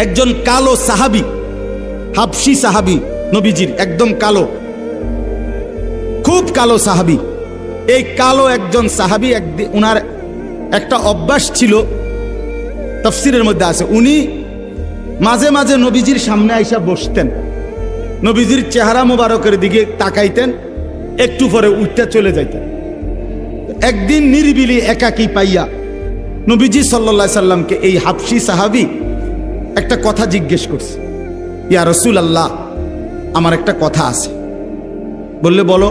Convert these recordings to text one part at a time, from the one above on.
একজন কালো সাহাবী, হাবশী সাহাবী, নবীজির একদম কালো, খুব কালো সাহাবী। এই কালো একজন সাহাবী, একদিন উনার একটা অভ্যাস ছিল, তাফসীরের মধ্যে আছে, উনি মাঝে মাঝে নবীজির সামনে আইসা বসতেন, নবীজির চেহারা মোবারকের দিকে তাকাইতেন, একটু পরে উঠতে চলে যাইতেন। একদিন নিরিবিলি একাকী পাইয়া নবীজি সাল্লাল্লাহু আলাইহি সাল্লামকে এই হাবশী সাহাবী একটা কথা জিজ্ঞেস করছে, ইয়া রাসূলুল্লাহ, আমার একটা কথা আছে। বললে বলো।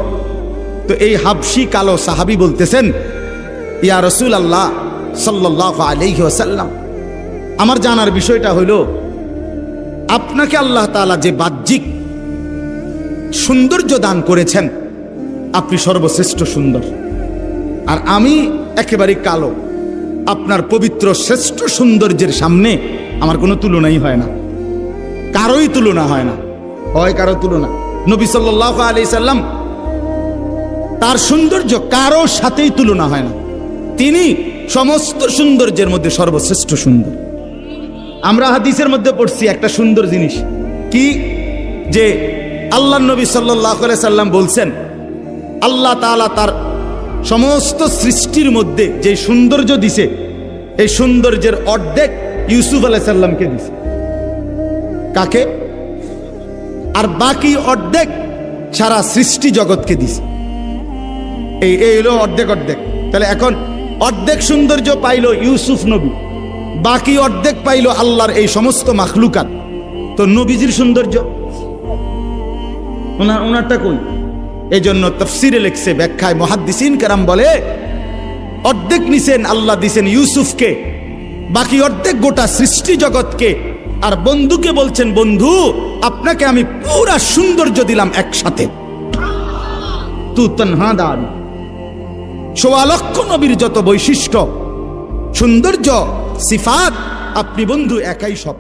তো এই হাবশী কালো সাহাবী বলতেছেন, ইয়া রাসূলুল্লাহ সাল্লাল্লাহু আলাইহি ওয়াসাল্লাম, আমার জানার বিষয়টা হইল, আপনাকে আল্লাহ তাআলা যে বাহ্যিক সৌন্দর্য দান করেছেন, আপনি সর্বশ্রেষ্ঠ সুন্দর, আর আমি একেবারে কালো। আপনার পবিত্র শ্রেষ্ঠ সৌন্দর্যের সামনে আমার কোনো তুলনাই হয় না, কারোই তুলনা হয় না, হয় কারো তুলনা। নবী সাল্লাল্লাহু আলাইহি সাল্লাম তার সৌন্দর্য কারোর সাথেই তুলনা হয় না, তিনি সমস্ত সৌন্দর্যের মধ্যে সর্বশ্রেষ্ঠ সুন্দর। আমরা হাদিসের মধ্যে পড়ছি একটা সুন্দর জিনিস কি, যে আল্লাহ নবী সাল্লাল্লাহু আলাইহি সাল্লাম বলছেন, আল্লাহ তাআলা তার সমস্ত সৃষ্টির মধ্যে যে সৌন্দর্য দিছে, এই সৌন্দর্যের অর্ধেক ইউসুফ আলাইহিস সালামকে দিছে। কাকে? আর বাকি অর্ধেক সারা সৃষ্টি জগৎকে দিছে। এই হলো অর্ধেক অর্ধেক। তাহলে এখন অর্ধেক সৌন্দর্য পাইল ইউসুফ নবী, বাকি অর্ধেক পাইল আল্লাহর এই সমস্ত মাখলুকাত। তো নবীজির সৌন্দর্য ওনারটা কই? এই জন্য তাফসীরে লেখছে, ব্যাখ্যায় মুহাদ্দিসিন কেরাম বলে, অর্ধেক নিছেন আল্লাহ দিছেন ইউসুফকে, বাকি অর্ধেক গোটা সৃষ্টি জগৎকে। আর বন্ধুকে বলছেন, বন্ধু আপনাকে আমি পুরা সৌন্দর্য দিলাম একসাথে। তু তনহা দান, ১৪ লক্ষ নবীর যত বৈশিষ্ট্য, সৌন্দর্য, সিফাত, আপনি বন্ধু একাই সব।